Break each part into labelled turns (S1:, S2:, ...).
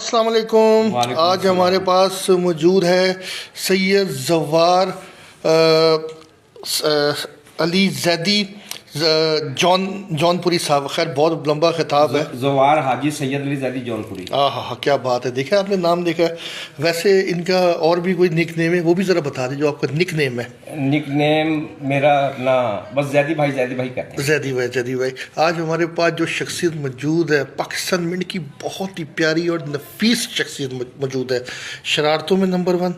S1: अस्सलाम वालेकुम। आज हमारे पास मौजूद है सैयद ज़वार अली जैदी जौनपुरी साहब। खैर बहुत लंबा खिताब है।
S2: ज़वार हाजी सैयद अली जैदी जौनपुरी।
S1: हाँ, क्या बात है। देखा आपने नाम देखा है। वैसे इनका और भी कोई निक नेम है, वो भी ज़रा बता दीजिए जो आपका निक नेम है।
S2: निक नेम मेरा ना बस जैदी भाई कहते हैं।
S1: जैदी भाई। आज हमारे पास जो शख्सियत मौजूद है, पाकिस्तान मिंट की बहुत ही प्यारी और नफीस शख्सियत मौजूद है। शरारतों में नंबर 1,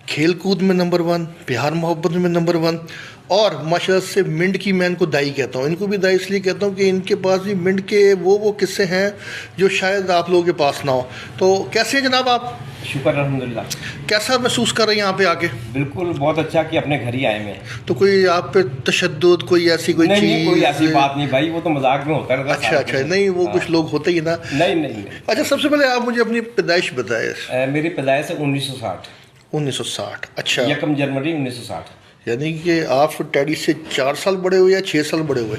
S1: खेल कूद में नंबर 1, प्यार मोहब्बत में नंबर 1, और माशाल्लाह से मिंट की मैं इनको दाई कहता हूँ। इनको भी दाई इसलिए कहता हूँ कि इनके पास भी मिंट के वो किस्से हैं जो शायद आप लोगों के पास ना हो। तो कैसे हैं जनाब आप?
S2: शुक्र अल्हम्दुलिल्लाह।
S1: कैसा महसूस कर रहे हैं यहाँ पे आके?
S2: बिल्कुल बहुत अच्छा कि अपने घर ही आए मैं।
S1: तो कोई आप पे तशद्दुद कोई ऐसी कोई चीज़?
S2: नहीं, कोई ऐसी बात नहीं भाई, वो तो मजाक में होता रहता।
S1: अच्छा, नहीं वो कुछ लोग होते ही ना।
S2: नहीं।
S1: अच्छा, सबसे पहले आप मुझे अपनी पैदाइश बताएं।
S2: मेरी पैदाइश है 1960।
S1: 1960। अच्छा,
S2: 1 जनवरी 1960।
S1: यानी कि आप टैडी से 4 साल बड़े हुए या 6 साल बड़े हुए?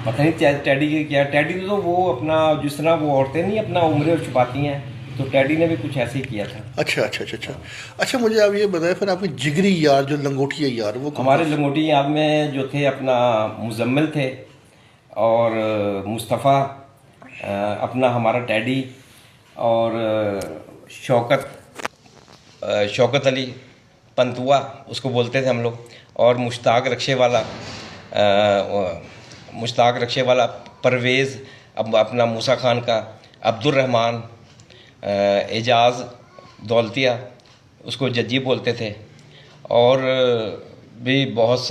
S2: पता नहीं टैडी की क्या। टैडी तो वो अपना जिस तरह वो औरतें नहीं अपना उम्र छुपाती हैं, तो टैडी ने भी कुछ ऐसे ही किया था। अच्छा, मुझे आप ये बताएं फिर आपके जिगरी यार जो लंगोटिया यार वो हमारे लंगोटी यार में जो थे अपना मुजम्मिल थे और मुस्तफ़ा, अपना हमारा टैडी और शौकत अली पंतुआ उसको बोलते थे हम लोग, और मुश्ताक रक्षे वाला परवेज़, अब अपना मूसा खान का, अब्दुर्रहमान, एजाज़ दौलतिया उसको जज्जी बोलते थे, और भी बहुत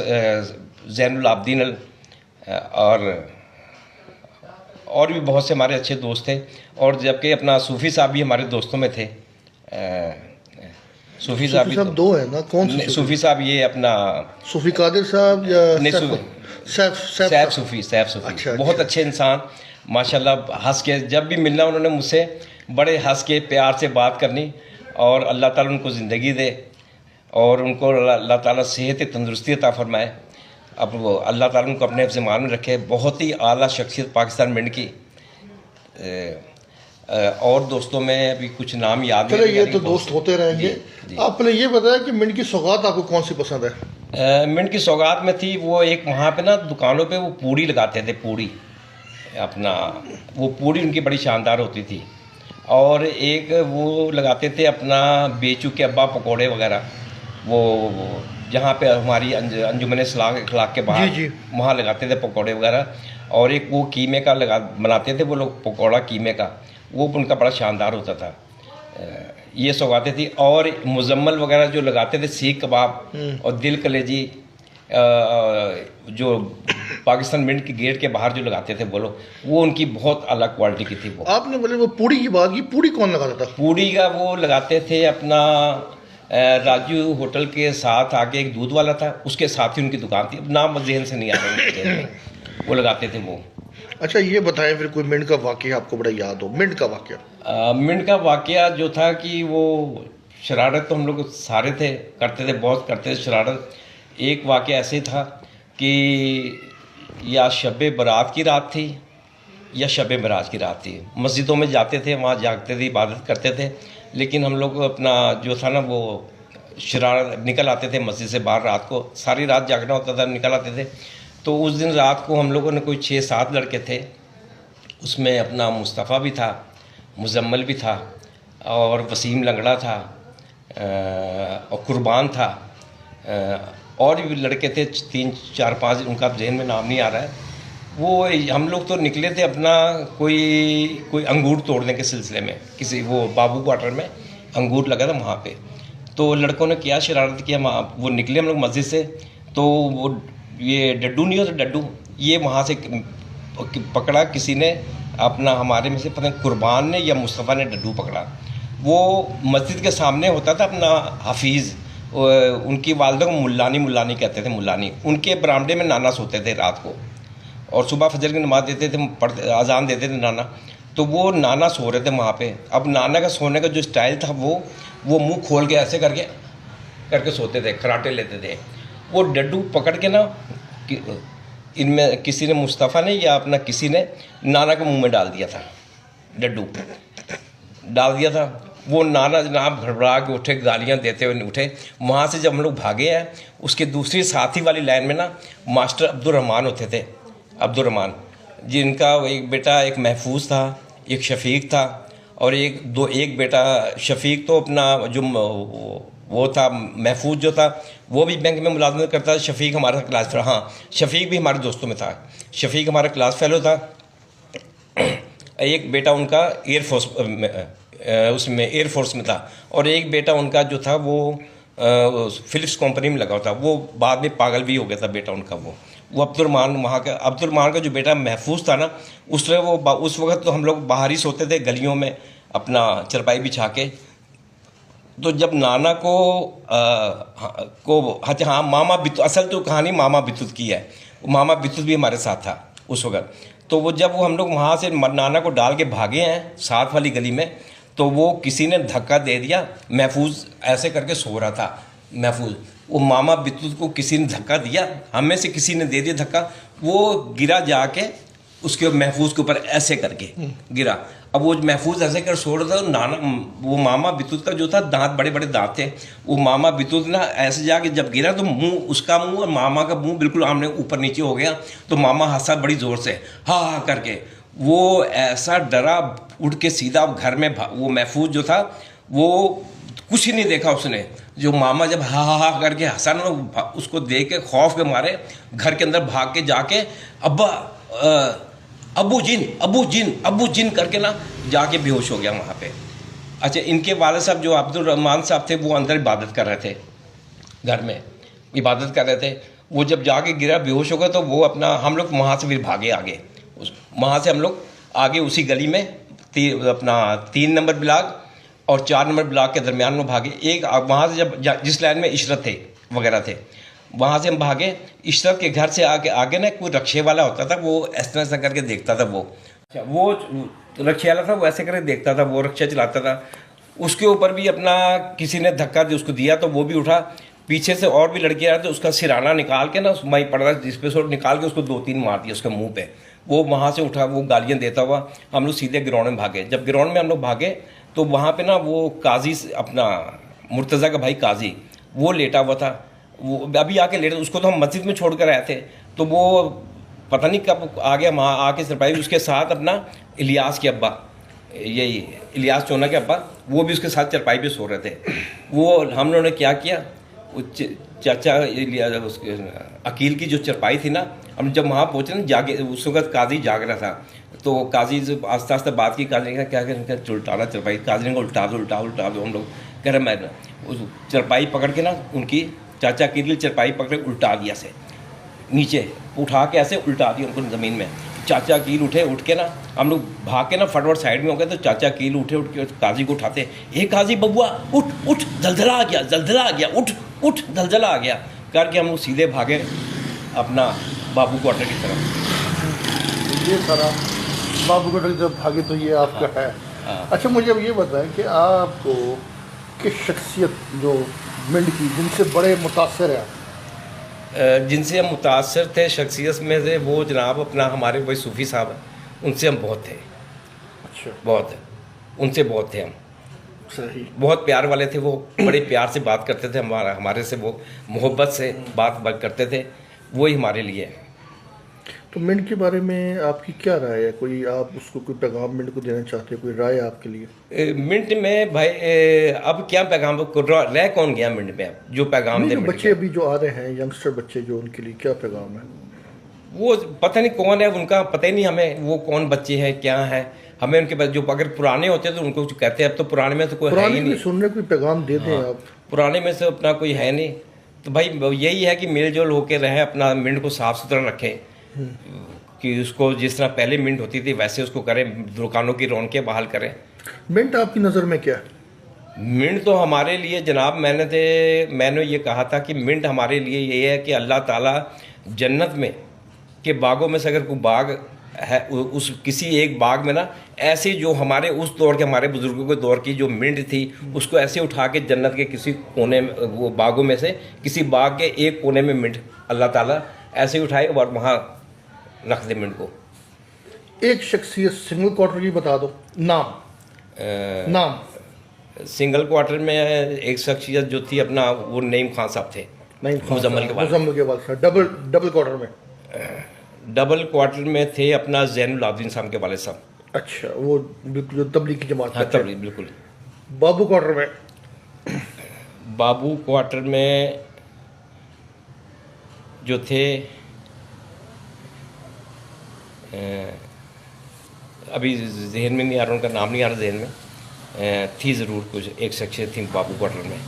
S2: ज़ैनुल आबदीन और भी बहुत से हमारे अच्छे दोस्त थे। और जबकि अपना सूफ़ी साहब भी हमारे दोस्तों में थे। सूफ़ी साहब भी
S1: 2 है ना? कौन सा
S2: सूफ़ी साहब? ये अपना
S1: सूफ़ी कादिर साहब या
S2: सैफ सूफ़ी।
S1: अच्छा,
S2: बहुत अच्छे इंसान माशाल्लाह। हंस के जब भी मिलना उन्होंने मुझसे बड़े हंस के प्यार से बात करनी, और अल्लाह ताला उनको ज़िंदगी दे और उनको अल्लाह ताला सेहत तंदुरुस्ती अता फरमाए। अब वो अल्लाह ताला उनको अपने ज़िम्मान में रखे। बहुत ही आला शख्सियत पाकिस्तान मिंट की। और दोस्तों में अभी कुछ नाम याद
S1: नहीं। ये तो दोस्त होते रहेंगे। आप पहले ये बताया कि मिंट की सौगात आपको कौन सी पसंद है?
S2: मिंट की सौगात में थी वो एक वहाँ पे ना दुकानों पे वो पूड़ी लगाते थे। पूड़ी अपना वो पूड़ी उनकी बड़ी शानदार होती थी। और एक वो लगाते थे अपना बेचू के अब्बा पकोड़े वगैरह, वो जहाँ पे हमारी अंजुमन इखलाक के बाहर वहाँ लगाते थे पकोड़े वगैरह। और एक वो कीमे का बनाते थे वो लोग, पकोड़ा कीमे का, वो उनका बड़ा शानदार होता था। ये सौगातें थी। और मुजम्मल वगैरह जो लगाते थे, सीख कबाब और दिल कलेजी, जो पाकिस्तान मिंट के गेट के बाहर जो लगाते थे वो लोग, वो उनकी बहुत अलग क्वालिटी की थी। वो
S1: आपने बोले वो पूड़ी की बात की, पूड़ी कौन लगाता था?
S2: पूड़ी का वो लगाते थे अपना राजू होटल के साथ आगे एक दूध वाला था, उसके साथ ही उनकी दुकान थी, नाम ज़हन से नहीं आ रहा। वो लगाते थे वो।
S1: अच्छा, ये बताएं फिर कोई मिंट का वाक़या आपको बड़ा याद हो। मिंट का वाक़या?
S2: मिंट का वाक़या जो था कि वो शरारत तो हम लोग सारे थे, करते थे, बहुत करते थे शरारत। एक वाक़या ऐसे था कि या शब बारात की रात थी या शब मेराज की रात थी। मस्जिदों में जाते थे, वहाँ जागते थे, इबादत करते थे, लेकिन हम लोग अपना जो था ना वो शरारत निकल आते थे मस्जिद से बाहर। रात को सारी रात जागना होता था, निकल आते थे। तो उस दिन रात को हम लोगों ने कोई 6-7 लड़के थे, उसमें अपना मुस्तफ़ा भी था, मुजम्मल भी था, और वसीम लंगड़ा था, और कुर्बान था, और भी लड़के थे 3-4-5, उनका जहन में नाम नहीं आ रहा है। वो हम लोग तो निकले थे अपना कोई अंगूर तोड़ने के सिलसिले में, किसी वो बाबू क्वार्टर में अंगूर लगा था वहाँ पे। तो लड़कों ने क्या शरारत किया, वो निकले हम लोग मस्जिद से, तो वो ये डड्डू नहीं होता, डड्डू, ये वहाँ से पकड़ा किसी ने अपना, हमारे में से पता नहीं कुर्बान ने या मुस्तफ़ा ने डड्डू पकड़ा। वो मस्जिद के सामने होता था अपना हाफिज़, उनकी वालदा को मुल्लानी कहते थे, मुल्लानी। उनके बरामदे में नाना सोते थे रात को, और सुबह फजर की नमाज़ देते थे, अजान देते थे नाना। तो वो नाना सो रहे थे वहाँ पे। अब नाना का सोने का जो स्टाइल था वो मुंह खोल के ऐसे करके सोते थे, खराटे लेते थे। वो डड्डू पकड़ के ना इनमें किसी ने, मुस्तफ़ा ने या अपना किसी ने, नाना के मुंह में डाल दिया था डड्डू। डाल दिया था। वो नाना जनाब घबरा के उठे, गालियाँ देते हुए उठे। वहाँ से जब हम लोग भागे हैं, उसके दूसरी साथी वाली लाइन में ना मास्टर अब्दुल रहमान होते थे, अब्दुल रहमान, जिनका एक बेटा एक महफूज था, एक शफीक था, और एक बेटा शफीक तो अपना जो वो था, महफूज जो था वो भी बैंक में मुलाजमत करता था। शफीक हमारा क्लास फेलो, हाँ शफीक भी हमारे दोस्तों में था। शफीक हमारा क्लास फेलो था। एक बेटा उनका एयरफोर्स उसमें एयरफोर्स में था, और एक बेटा उनका जो था वो फिलिप्स कंपनी में लगा था। वो बाद में पागल भी हो गया था बेटा उनका। वो अब्दुलरमान, वहाँ का अब्दुलरमान का जो बेटा महफूज था ना, उस वक्त तो हम लोग बाहर ही सोते थे गलियों में अपना चरपाई बिछा के। तो जब नाना अच्छा हाँ, मामा बितुत, असल तो कहानी मामा बितुत की है। मामा बितुत भी हमारे साथ था उस वक्त। तो जब हम लोग वहाँ से नाना को डाल के भागे हैं साथ वाली गली में, तो वो किसी ने धक्का दे दिया। महफूज ऐसे करके सो रहा था, महफूज, वो मामा बितुत को किसी ने धक्का दिया, हमें से किसी ने दे दिया धक्का। वो गिरा जाके उसके महफूज के ऊपर ऐसे करके गिरा। अब वो महफूज ऐसे कर सो रहा था, नाना वो मामा बितुत का जो था दांत, बड़े बड़े दांत थे। वो मामा बितुत ना ऐसे जाके जब गिरा तो मुंह, उसका मुंह और मामा का मुंह बिल्कुल आमने ऊपर नीचे हो गया। तो मामा हंसा बड़ी ज़ोर से, हा हा करके। वो ऐसा डरा, उठ के सीधा घर में वो महफूज जो था वो कुछ ही नहीं देखा उसने। जो मामा जब हा हा हा करके हंसा ना, उसको देख के खौफ के मारे घर के अंदर भाग के जाके अब्बा अबू जिन करके ना जाके बेहोश हो गया वहाँ पे। अच्छा, इनके वाले साहब जो अब्दुल रहमान साहब थे, वो अंदर इबादत कर रहे थे, घर में इबादत कर रहे थे। वो जब जाके गिरा, बेहोश हो गया, तो वो अपना, हम लोग वहाँ से फिर भागे आगे। वहाँ से हम लोग आगे उसी गली में अपना 3 नंबर ब्लॉक और 4 नंबर ब्लॉक के दरमियान में भागे। एक वहाँ से जब जिस लाइन में इशरत थे वगैरह थे, वहाँ से हम भागे। इशरत के घर से आगे ना कोई रक्शे वाला होता था, वो ऐसा ऐसा करके देखता था। वो रक्शे वाला था, वो ऐसे करके देखता था, वो रक्शा चलाता था। उसके ऊपर भी अपना किसी ने धक्का उसको दिया, तो वो भी उठा। पीछे से और भी लड़के आए थे, उसका सिराना निकाल के ना, माई पड़ रहा जिस पे से निकाल के उसको 2-3 मार दिया उसके मुंह पे। वो वहाँ से उठा, वो गालियाँ देता हुआ। हम लोग सीधे ग्राउंड में भागे। जब ग्राउंड में हम लोग भागे, तो वहाँ पे ना वो काजी, अपना मुर्तज़ा का भाई काजी, वो लेटा हुआ था। वो अभी आके लेटा, उसको तो हम मस्जिद में छोड़ कर आए थे। तो वो पता नहीं कब आ गया वहाँ आके सरप्राइज। उसके साथ अपना इलियास के अब्बा, यही इलियास चोना के अब्बा, वो भी उसके साथ चरपाई पे सो रहे थे। वो हम लोगों ने क्या किया, चाचा उसके अकील की जो चरपाई थी ना, हम जब वहाँ पहुँचे ना, जागे उस वक्त काजी जाग रहा था। तो काजी से आस्ते आस्ते बात की, काजी ने कहा क्या उल्टाना चरपाई। काजी ने उल्टा दो। हम लोग कह रहे, मैं उस चरपाई पकड़ के ना, उनकी चाचा अकील की चरपाई पकड़ के उल्टा दिया से, नीचे उठा के ऐसे उल्टा दिया उनको ज़मीन में। चाचा कील उठे, उठ के ना हम लोग भाग के ना फटफट साइड में हो गए। तो चाचा कील उठ के काजी को उठाते, ए काजी बबुआ उठ, जलजला आ गया, उठ जलजला आ गया करके हम लोग सीधे भागे अपना बाबू क्वार्टर की तरफ।
S1: ये सारा बाबू क्वार्टर की तरफ भागे, तो ये आपका है। अच्छा, मुझे अब ये बताएं कि आपको किस शख्सियत जो मिंट की, जिनसे बड़े मुतासर हैं?
S2: जिनसे हम मुतासर थे शख्सियत में से, वो जनाब अपना हमारे वही सूफ़ी साहब हैं, उनसे हम बहुत थे।
S1: अच्छा,
S2: बहुत, उनसे बहुत थे हम।
S1: सही,
S2: बहुत प्यार वाले थे वो, बड़े प्यार से बात करते थे हमारे से, वो मोहब्बत से बात करते थे, वही हमारे लिए।
S1: तो मिंट के बारे में आपकी क्या राय है? कोई आप उसको कोई पैगाम मिंट को देना चाहते हैं? कोई राय आपके लिए?
S2: मिंट में भाई अब क्या पैगाम रह कौन गया मिंट में? अब जो पैगाम दे,
S1: बच्चे अभी जो आ रहे हैं, यंगस्टर बच्चे जो, उनके लिए क्या पैगाम है?
S2: वो पता नहीं कौन है, उनका पता ही नहीं हमें, वो कौन बच्चे हैं, क्या है। हमें उनके बाद जो अगर पुराने होते तो उनको कहते हैं। अब तो पुराने में तो कोई है ही नहीं।
S1: सुनने कोई पैगाम दे दें आप।
S2: पुराने में से अपना कोई है नहीं। तो भाई यही है कि मिलजुल होकर रहें, अपना मिंट को साफ सुथरा रखें, कि उसको जिस तरह पहले मिंट होती थी वैसे उसको करें, दुकानों की रौनकें बहाल करें।
S1: मिंट आपकी नज़र में क्या है?
S2: मिंट तो हमारे लिए जनाब, मैंने ये कहा था कि मिंट हमारे लिए ये है कि अल्लाह ताला जन्नत में के बागों में से अगर कोई बाग है, उस किसी एक बाग में ना, ऐसे जो हमारे उस दौर के, हमारे बुजुर्गों के दौर की जो मिंट थी, उसको ऐसे उठा के जन्नत के किसी कोने में, वो बागों में से किसी बाग के एक कोने में मिंट अल्लाह ताला ऐसे ही उठाए और वहाँ रख दे मिंट को।
S1: एक शख्सियत सिंगल क्वार्टर की बता दो, नाम। नाम
S2: सिंगल क्वार्टर में एक शख्सियत जो थी अपना वो नईम खान साहब थे,
S1: नहीं,
S2: मुजम्मल के बाद।
S1: मुजम्मल के बाद सर, डबल डबल क्वार्टर में।
S2: डबल क्वार्टर में थे अपना जैनुल आबिदीन साहब के वाले साहब।
S1: अच्छा, वो बिल्कुल जो तबलीग की जमात
S2: हाँ
S1: में थे।
S2: तब बिल्कुल।
S1: बाबू क्वार्टर में
S2: बाबू क्वार्टर में जो थे अभी जहन में नहीं आ रहा, उनका नाम नहीं आ रहा जहन में, थी ज़रूर कुछ एक शख्सियत थी बाबू क्वार्टर में।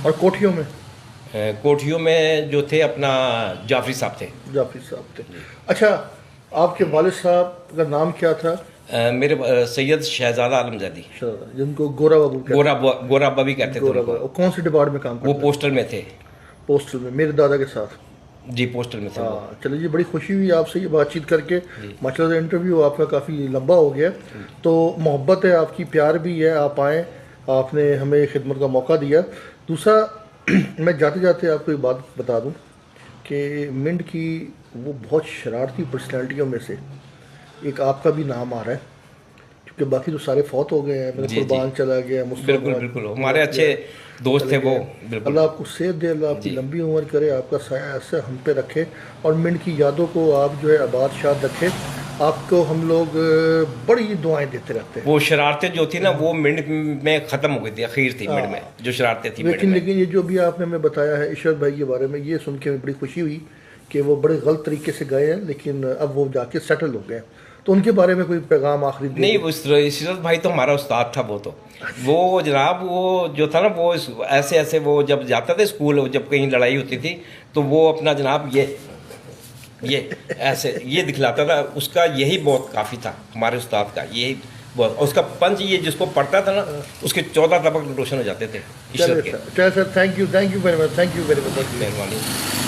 S1: और कोठियों में
S2: कोठियों में जो थे अपना जाफरी साहब थे।
S1: जाफरी साहब थे। अच्छा, आपके वालिद साहब का नाम क्या था?
S2: मेरे सैयद शहजादा आलमजादी,
S1: जिनको गोरा बाबू कहते
S2: गोरा अब्बा भी कहते थे
S1: गोरा
S2: उनको।
S1: बाबू। कौन से डिपार्टमेंट में काम
S2: वो
S1: करते
S2: पोस्टल में थे।
S1: पोस्टल में, मेरे दादा के साथ।
S2: जी पोस्टल में थे वो।
S1: हाँ, चलिए जी, बड़ी खुशी हुई आपसे ये बातचीत करके। माशाल्लाह इंटरव्यू आपका काफ़ी लंबा हो गया, तो मोहब्बत है आपकी, प्यार भी है, आप आए, आपने हमें खिदमत का मौका दिया। दूसरा, मैं जाते जाते आपको एक बात बता दूं कि मिंट की वो बहुत शरारती पर्सनैलिटियों में से एक आपका भी नाम आ रहा है, क्योंकि बाकी तो सारे फौत हो गए हैं,
S2: जी,
S1: मतलब कुर्बान चला गया,
S2: बिल्कुल बिल्कुल, हमारे अच्छे दोस्त थे वो। बिल्कुल,
S1: अल्लाह आपको सेहत दे, अल्लाह आपकी लंबी उम्र करे, आपका साया ऐसे हम पे रखे, और मिंट की यादों को आप जो है आबाद शाद रखे। आपको हम लोग बड़ी दुआएं देते रहते हैं।
S2: वो शरारतें जो थी ना वो मिनट में ख़त्म हो गई थी, अखीर थी मिनट में जो शरारतें थी मिनट में।
S1: लेकिन ये जो भी आपने हमें बताया है इशरत भाई के बारे में, ये सुन के बड़ी खुशी हुई कि वो बड़े गलत तरीके से गए हैं, लेकिन अब वो जाके सेटल हो गए हैं। तो उनके बारे में कोई पैगाम आखिरी
S2: नहीं, वो इशरत भाई तो हमारा उस्ताद था। वो जनाब वो जो था ना, वो ऐसे ऐसे वो जब जाता था स्कूल, जब कहीं लड़ाई होती थी तो वो अपना जनाब ये ऐसे ये दिखलाता था। उसका यही बहुत काफ़ी था हमारे उस्ताद का, यही बहुत। उसका पंच ये जिसको पढ़ता था ना, उसके 14 तबक रोशन हो जाते थे इशरत के।
S1: चलो sir, thank you very much, thank you very much.
S2: मेहरबानी।